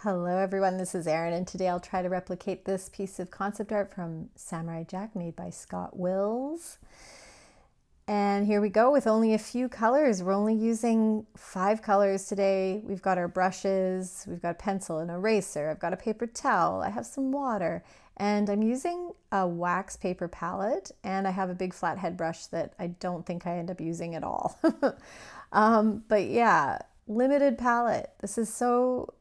Hello everyone, this is Erin, and today I'll try to replicate this piece of concept art from Samurai Jack made by Scott Wills. And here we go with only a few colors. We're only using 5 colors today. We've got our brushes, we've got a pencil, an eraser, I've got a paper towel, I have some water, and I'm using a wax paper palette, and I have a big flathead brush that I don't think I end up using at all. But yeah, limited palette. This is so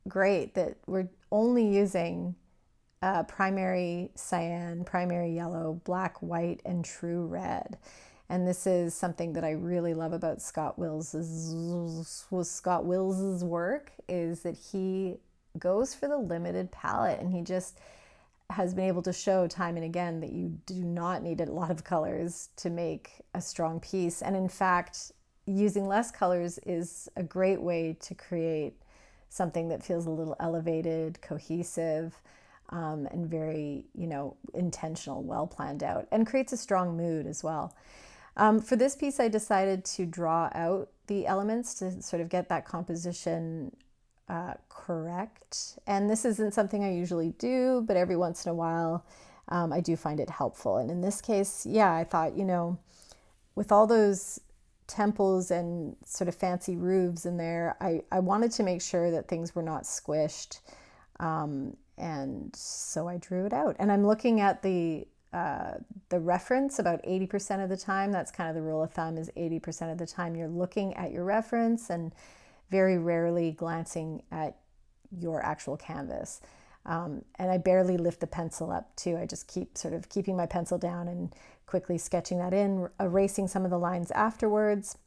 great that we're only using primary cyan, primary yellow, black, white, and true red. And this is something that I really love about Scott Wills's work, is that he goes for the limited palette, and he just has been able to show time and again that you do not need a lot of colors to make a strong piece. And in fact, using less colors is a great way to create something that feels a little elevated, cohesive, and very, intentional, well planned out, and creates a strong mood as well. For this piece, I decided to draw out the elements to sort of get that composition correct. And this isn't something I usually do, but every once in a while, I do find it helpful. And in this case, yeah, I thought, with all those temples and sort of fancy roofs in there, I wanted to make sure that things were not squished, and so I drew it out. And I'm looking at the reference about 80% of the time. That's kind of the rule of thumb, is 80% of the time you're looking at your reference and very rarely glancing at your actual canvas. And I barely lift the pencil up too. I just keep sort of keeping my pencil down and quickly sketching that in, erasing some of the lines afterwards.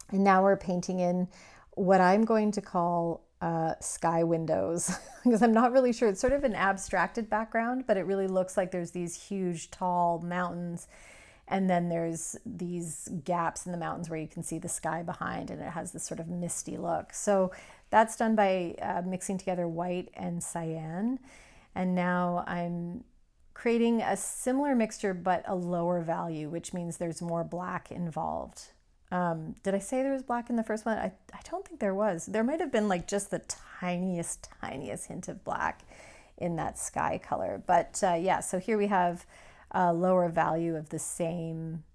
And now we're painting in what I'm going to call sky windows, because I'm not really sure. It's sort of an abstracted background, but it really looks like there's these huge, tall mountains, and then there's these gaps in the mountains where you can see the sky behind, and it has this sort of misty look. So that's done by mixing together white and cyan. And now I'm creating a similar mixture, but a lower value, which means there's more black involved. Did I say there was black in the first one? I don't think there was. There might have been like just the tiniest hint of black in that sky color. But yeah, so here we have a lower value of the same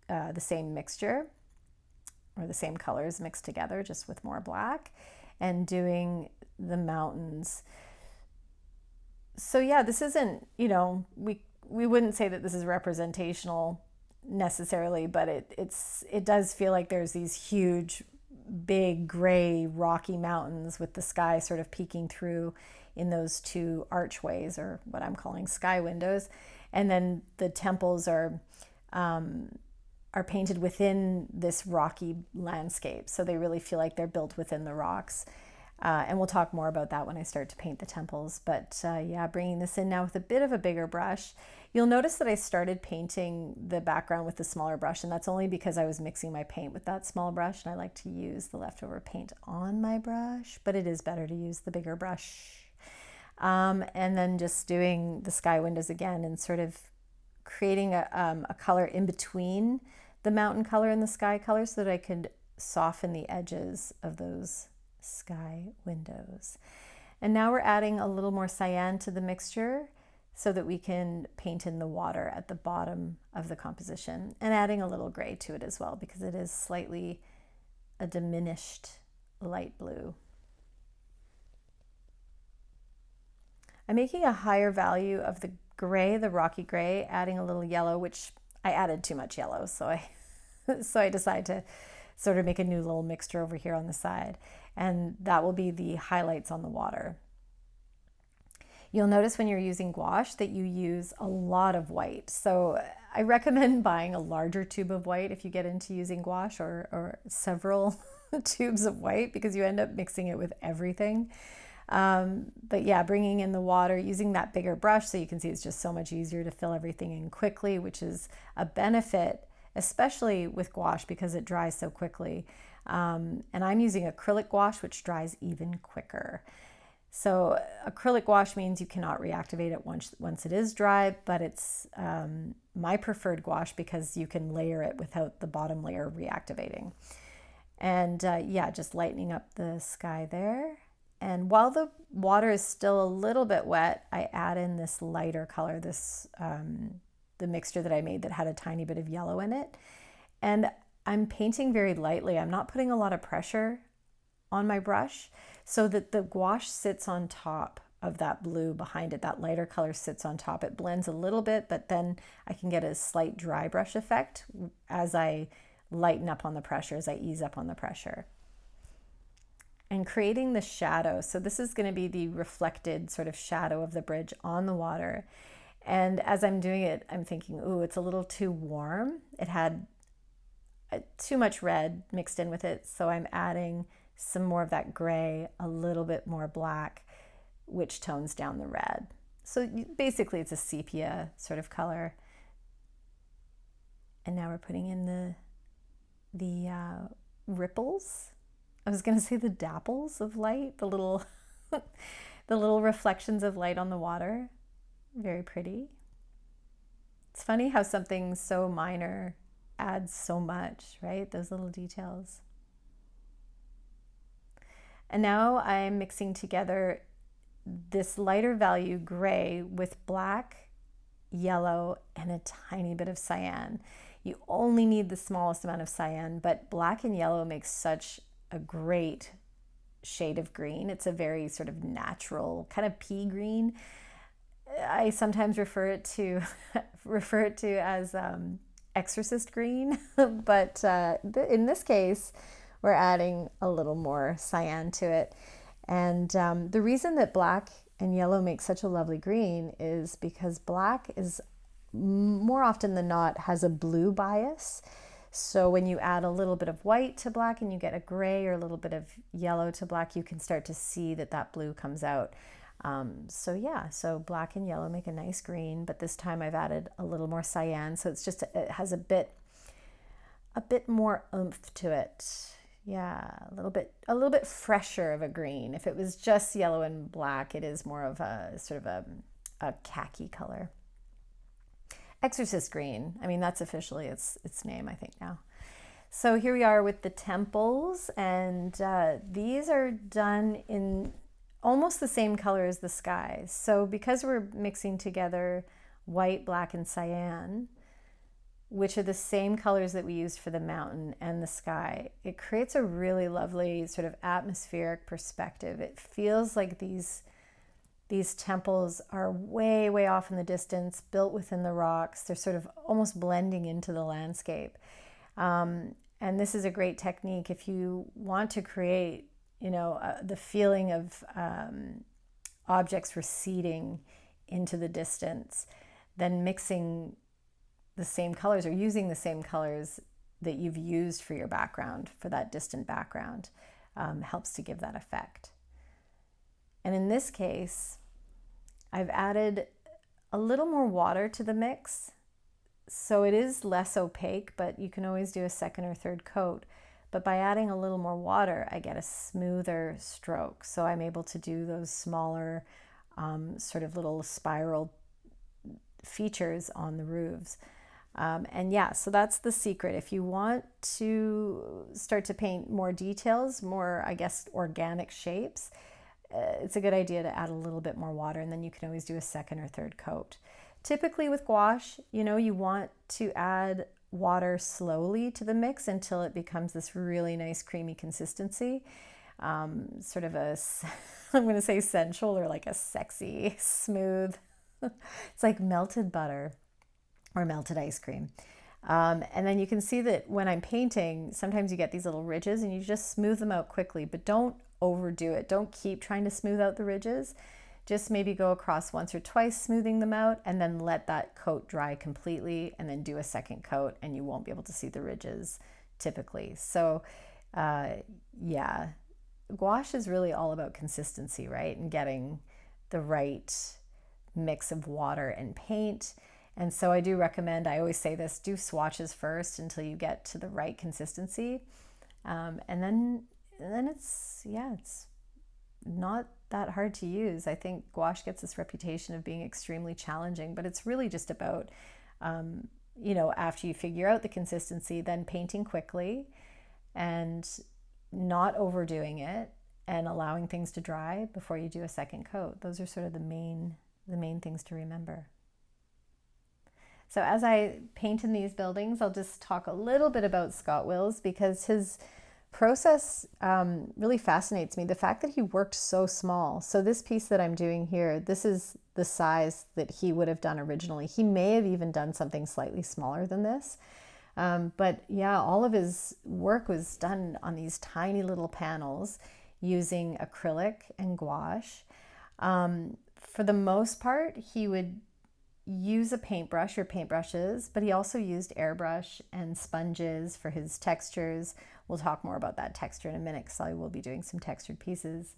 mixture, or the same colors mixed together, just with more black, and doing the mountains. So yeah, this isn't, we wouldn't say that this is representational necessarily, but it does feel like there's these huge, big, gray, rocky mountains with the sky sort of peeking through in those 2 archways, or what I'm calling sky windows. And then the temples are painted within this rocky landscape, so they really feel like they're built within the rocks. And we'll talk more about that when I start to paint the temples. But yeah, bringing this in now with a bit of a bigger brush. You'll notice that I started painting the background with the smaller brush, and that's only because I was mixing my paint with that small brush, and I like to use the leftover paint on my brush, but it is better to use the bigger brush. And then just doing the sky windows again, and sort of creating a color in between the mountain color and the sky color, so that I could soften the edges of those sky windows. And now we're adding a little more cyan to the mixture so that we can paint in the water at the bottom of the composition, and adding a little gray to it as well, because it is slightly a diminished light blue. I'm making a higher value of the gray, the rocky gray, adding a little yellow, which I added too much yellow, so I decided to sort of make a new little mixture over here on the side, and that will be the highlights on the water. You'll notice when you're using gouache that you use a lot of white, so I recommend buying a larger tube of white if you get into using gouache, or several tubes of white, because you end up mixing it with everything. But yeah, bringing in the water, using that bigger brush, so you can see it's just so much easier to fill everything in quickly, which is a benefit, especially with gouache, because it dries so quickly. And I'm using acrylic gouache, which dries even quicker. So acrylic gouache means you cannot reactivate it once it is dry, but it's my preferred gouache because you can layer it without the bottom layer reactivating. And yeah, just lightening up the sky there. And while the water is still a little bit wet, I add in this lighter color, the mixture that I made that had a tiny bit of yellow in it. And I'm painting very lightly. I'm not putting a lot of pressure on my brush so that the gouache sits on top of that blue behind it. That lighter color sits on top. It blends a little bit, but then I can get a slight dry brush effect as I lighten up on the pressure, as I ease up on the pressure. And creating the shadow. So this is going to be the reflected sort of shadow of the bridge on the water. And as I'm doing it, I'm thinking, ooh, it's a little too warm. It had too much red mixed in with it. So I'm adding some more of that gray, a little bit more black, which tones down the red. So basically it's a sepia sort of color. And now we're putting in the ripples. I was going to say the dapples of light, the little the little reflections of light on the water. Very pretty. It's funny how something so minor adds so much, right? Those little details. And now I'm mixing together this lighter value gray with black, yellow, and a tiny bit of cyan. You only need the smallest amount of cyan, but black and yellow makes such a great shade of green. It's a very sort of natural kind of pea green. I sometimes refer it to as exorcist green, but in this case, we're adding a little more cyan to it. And the reason that black and yellow make such a lovely green is because black is more often than not has a blue bias. So when you add a little bit of white to black and you get a gray or a little bit of yellow to black, you can start to see that blue comes out. So black and yellow make a nice green, but this time I've added a little more cyan. So it's just, it has a bit more oomph to it. Yeah, a little bit fresher of a green. If it was just yellow and black, it is more of a sort of a khaki color. Exorcist green. I mean, that's officially its name, I think, now. So here we are with the temples, and these are done in almost the same color as the sky. So because we're mixing together white, black, and cyan, which are the same colors that we used for the mountain and the sky, it creates a really lovely sort of atmospheric perspective. It feels like these temples are way, way off in the distance, built within the rocks. They're sort of almost blending into the landscape. And this is a great technique if you want to create, the feeling of objects receding into the distance, then mixing the same colors or using the same colors that you've used for your background, for that distant background, helps to give that effect. And in this case, I've added a little more water to the mix. So it is less opaque, but you can always do a second or third coat. But by adding a little more water, I get a smoother stroke. So I'm able to do those smaller sort of little spiral features on the roofs. And yeah, so that's the secret. If you want to start to paint more details, more, I guess, organic shapes, it's a good idea to add a little bit more water, and then you can always do a second or third coat. Typically with gouache, you want to add water slowly to the mix until it becomes this really nice creamy consistency. Sort of I'm going to say sensual, or like a sexy, smooth. It's like melted butter or melted ice cream. And then you can see that when I'm painting, sometimes you get these little ridges and you just smooth them out quickly, but don't overdo it. Don't keep trying to smooth out the ridges. Just maybe go across once or twice, smoothing them out, and then let that coat dry completely, and then do a second coat, and you won't be able to see the ridges typically. So yeah, gouache is really all about consistency, right? And getting the right mix of water and paint. And so I do recommend, I always say this, do swatches first until you get to the right consistency. And then it's not that hard to use. I think gouache gets this reputation of being extremely challenging, but it's really just about, after you figure out the consistency, then painting quickly and not overdoing it, and allowing things to dry before you do a second coat. Those are sort of the main things to remember. So as I paint in these buildings, I'll just talk a little bit about Scott Wills, because his process really fascinates me. The fact that he worked so small. So this piece that I'm doing here, this is the size that he would have done originally. He may have even done something slightly smaller than this. But yeah, all of his work was done on these tiny little panels using acrylic and gouache. For the most part, he would use a paintbrush or paintbrushes, but he also used airbrush and sponges for his textures. We'll talk more about that texture in a minute, because I will be doing some textured pieces.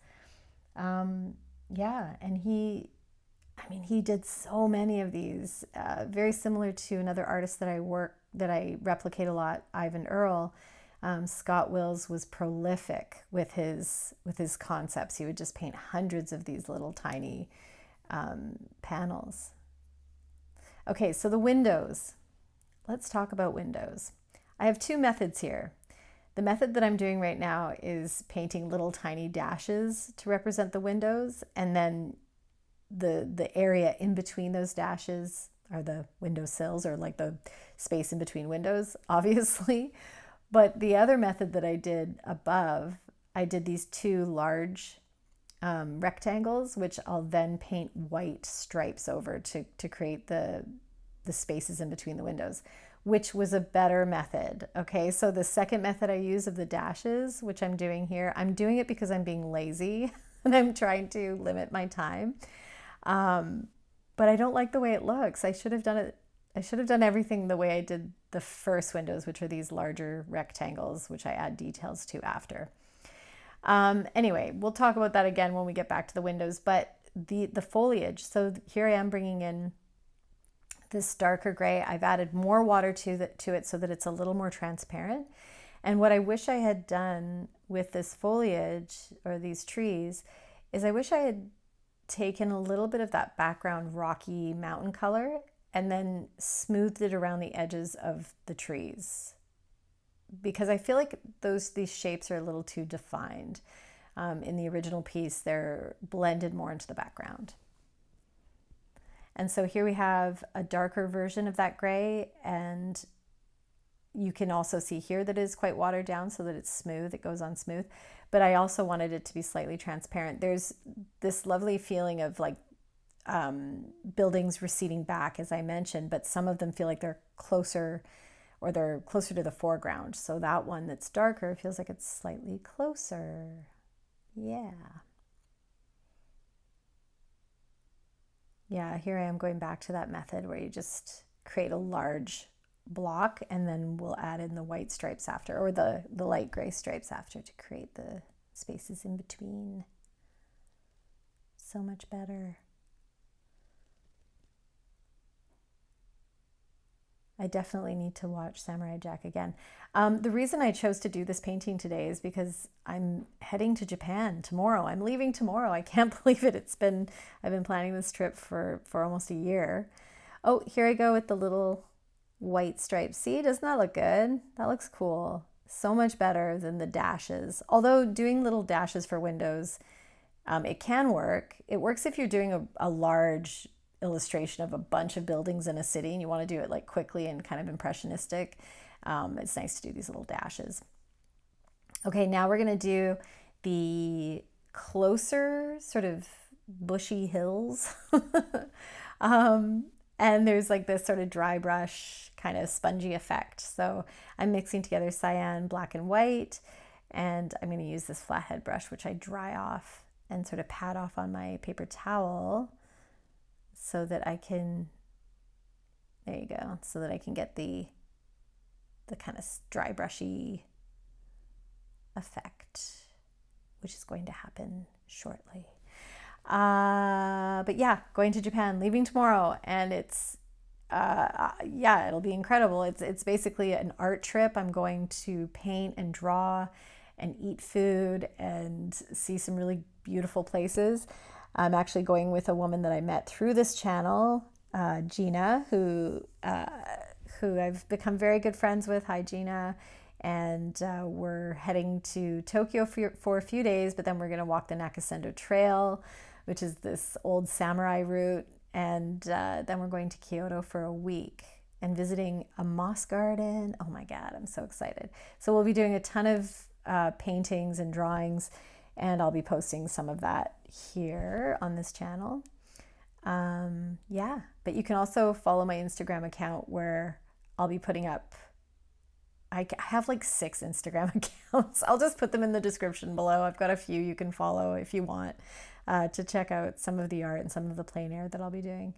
Yeah, and he did so many of these, very similar to another artist that I replicate a lot, Ivan Earle. Scott Wills was prolific with his concepts. He would just paint hundreds of these little tiny panels. Okay, so the windows. Let's talk about windows. I have two methods here. The method that I'm doing right now is painting little tiny dashes to represent the windows, and then the area in between those dashes are the window sills, or like the space in between windows, obviously. But the other method that I did above, I did these two large rectangles, which I'll then paint white stripes over to create the spaces in between the windows, which was a better method. Okay, so the second method I use of the dashes, which I'm doing here, I'm doing it because I'm being lazy and I'm trying to limit my time. But I don't like the way it looks. I should have done everything the way I did the first windows, which are these larger rectangles, which I add details to after. Anyway, we'll talk about that again when we get back to the windows, but the foliage. So here I am bringing in this darker gray. I've added more water to it so that it's a little more transparent. And what I wish I had done with this foliage, or these trees, is I wish I had taken a little bit of that background rocky mountain color and then smoothed it around the edges of the trees, because I feel like these shapes are a little too defined. In the original piece, they're blended more into the background. And so here we have a darker version of that gray, and you can also see here that it is quite watered down so that it's smooth, it goes on smooth. But I also wanted it to be slightly transparent. There's this lovely feeling of like buildings receding back, as I mentioned, but some of them feel like they're closer, or they're closer to the foreground. So that one that's darker feels like it's slightly closer. Yeah. Yeah, here I am going back to that method where you just create a large block, and then we'll add in the white stripes after, or the light gray stripes after, to create the spaces in between. So much better. I definitely need to watch Samurai Jack again. The reason I chose to do this painting today is because I'm heading to Japan tomorrow. I'm leaving tomorrow. I can't believe it. I've been planning this trip for almost a year. Oh, here I go with the little white stripes. See, doesn't that look good? That looks cool. So much better than the dashes. Although doing little dashes for windows, it can work. It works if you're doing a large illustration of a bunch of buildings in a city and you want to do it like quickly and kind of impressionistic. It's nice to do these little dashes. Okay, now we're going to do the closer sort of bushy hills. And there's like this sort of dry brush kind of spongy effect. So I'm mixing together cyan, black and white, and I'm going to use this flathead brush, which I dry off and sort of pat off on my paper towel so that I can, there you go, so that I can get the kind of dry brushy effect, which is going to happen shortly. But yeah, going to Japan, leaving tomorrow, and it's yeah, it'll be incredible. It's basically an art trip. I'm going to paint and draw and eat food and see some really beautiful places. I'm actually going with a woman that I met through this channel, Gina, who I've become very good friends with. Hi, Gina. and we're heading to Tokyo for a few days, but then we're going to walk the Nakasendo Trail, which is this old samurai route, and then we're going to Kyoto for a week and visiting a moss garden. Oh my God, I'm so excited. So we'll be doing a ton of paintings and drawings, and I'll be posting some of that here on this channel. Yeah, but you can also follow my Instagram account where I'll be putting up, I have like 6 Instagram accounts. I'll just put them in the description below. I've got a few you can follow if you want to check out some of the art and some of the plein air that I'll be doing.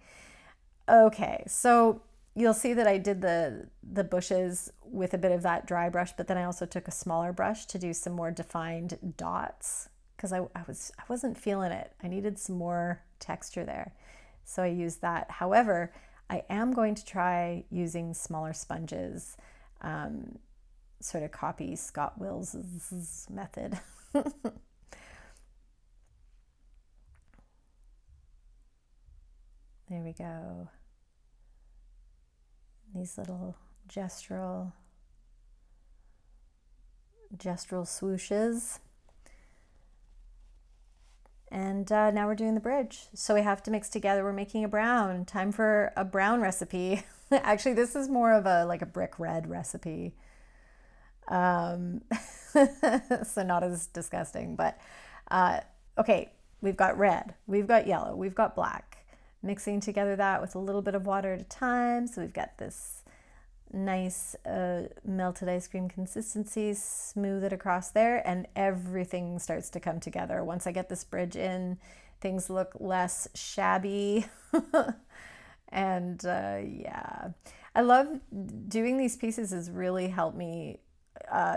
Okay, so you'll see that I did the bushes with a bit of that dry brush, but then I also took a smaller brush to do some more defined dots because I wasn't feeling it. I needed some more texture there. So I used that. However, I am going to try using smaller sponges, sort of copy Scott Wills' method. There we go. These little gestural swooshes. And now we're doing the bridge. So we have to mix together. We're making a brown. Time for a brown recipe. Actually, this is more of a brick red recipe. So not as disgusting, but okay, we've got red, we've got yellow, we've got black. Mixing together that with a little bit of water at a time. So we've got this nice melted ice cream consistency, smooth it across there, and everything starts to come together. Once I get this bridge in, things look less shabby. And yeah, I love doing these pieces. Has really helped me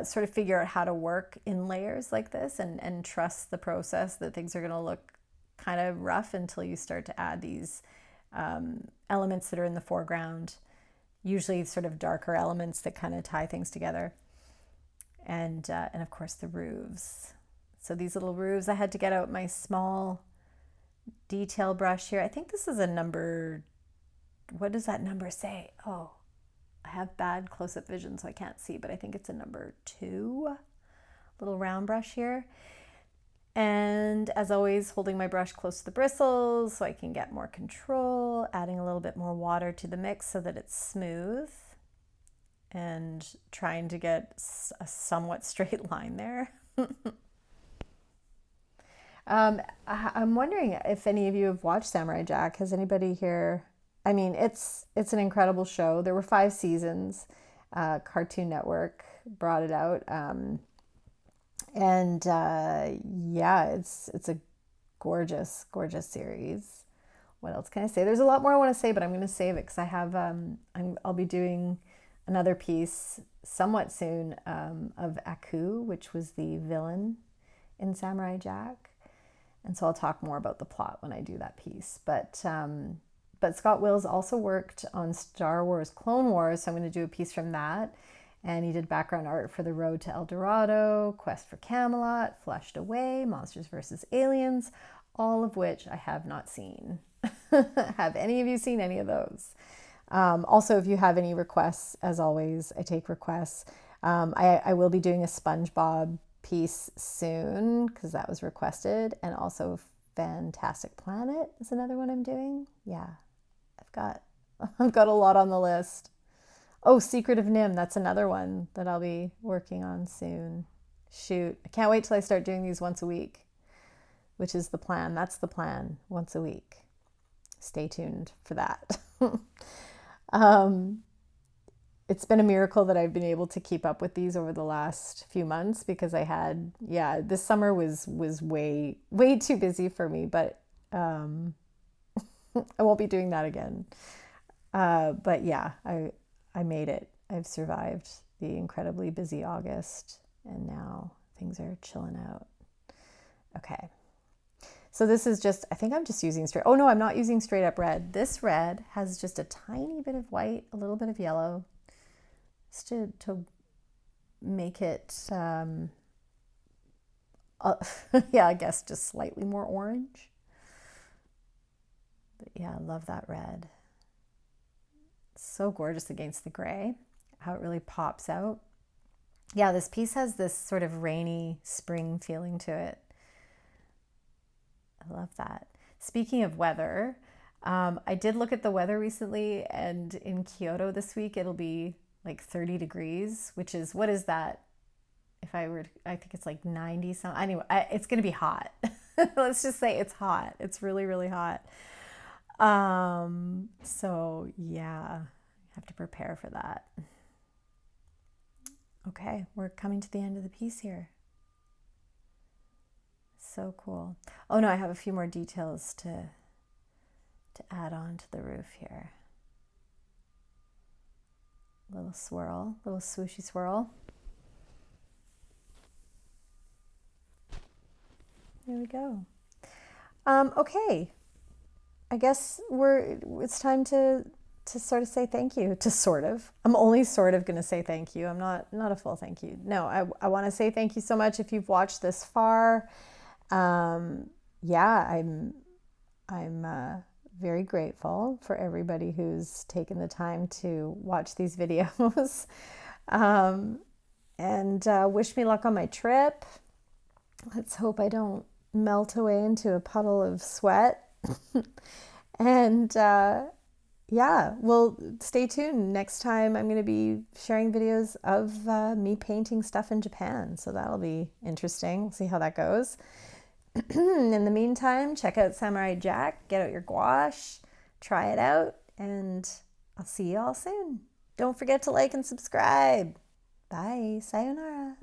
sort of figure out how to work in layers like this and trust the process, that things are going to look kind of rough until you start to add these elements that are in the foreground, usually sort of darker elements that kind of tie things together. And of course the roofs. So these little roofs, I had to get out my small detail brush here. I think this is a number, what does that number say? Oh, I have bad close-up vision, so I can't see, but I think it's a number 2. Little round brush here. And as always, holding my brush close to the bristles so I can get more control, adding a little bit more water to the mix so that it's smooth, and trying to get a somewhat straight line there. I'm wondering if any of you have watched Samurai Jack. Has anybody here? I mean, it's an incredible show. There were 5 seasons. Cartoon Network brought it out. And yeah, it's a gorgeous series. What else can I say? There's a lot more I want to say, but I'm going to save it because I have I'll be doing another piece somewhat soon of Aku, which was the villain in Samurai Jack, and so I'll talk more about the plot when I do that piece. But Scott Wills also worked on Star Wars Clone Wars, so I'm going to do a piece from that. And he did background art for The Road to El Dorado, Quest for Camelot, Flushed Away, Monsters vs. Aliens, all of which I have not seen. Have any of you seen any of those? Also, if you have any requests, as always, I take requests. I will be doing a SpongeBob piece soon because that was requested. And also Fantastic Planet is another one I'm doing. Yeah, I've got a lot on the list. Oh, Secret of Nim, that's another one that I'll be working on soon. Shoot, I can't wait till I start doing these once a week, which is the plan. That's the plan, once a week. Stay tuned for that. It's been a miracle that I've been able to keep up with these over the last few months because I had, yeah, this summer was way too busy for me, but I won't be doing that again. But yeah, I made it. I've survived the incredibly busy August, and now things are chilling out. Okay. So this is just, I think I'm just using straight, oh no, I'm not using straight up red. This red has just a tiny bit of white, a little bit of yellow, just to make it, yeah, I guess just slightly more orange. But yeah, I love that red. So gorgeous against the gray, how it really pops out. Yeah, this piece has this sort of rainy spring feeling to it. I love that. Speaking of weather, I did look at the weather recently, and in Kyoto this week it'll be like 30 degrees, which is, what is that? If I were, I think it's like 90 something. Anyway, it's going to be hot. Let's just say it's hot. It's really, really hot. So yeah, have to prepare for that. Okay, we're coming to the end of the piece here. So cool. Oh no, I have a few more details to add on to the roof here. Little swirl, little swooshy swirl. There we go. Okay, I guess it's time to sort of say thank you. I'm only sort of going to say thank you. I'm not a full thank you. No, I want to say thank you so much if you've watched this far. Yeah, I'm very grateful for everybody who's taken the time to watch these videos. And wish me luck on my trip. Let's hope I don't melt away into a puddle of sweat. And yeah, well, stay tuned. Next time I'm going to be sharing videos of me painting stuff in Japan. So that'll be interesting. We'll see how that goes. In the meantime, check out Samurai Jack, get out your gouache, try it out, and I'll see you all soon. Don't forget to like and subscribe. Bye. Sayonara.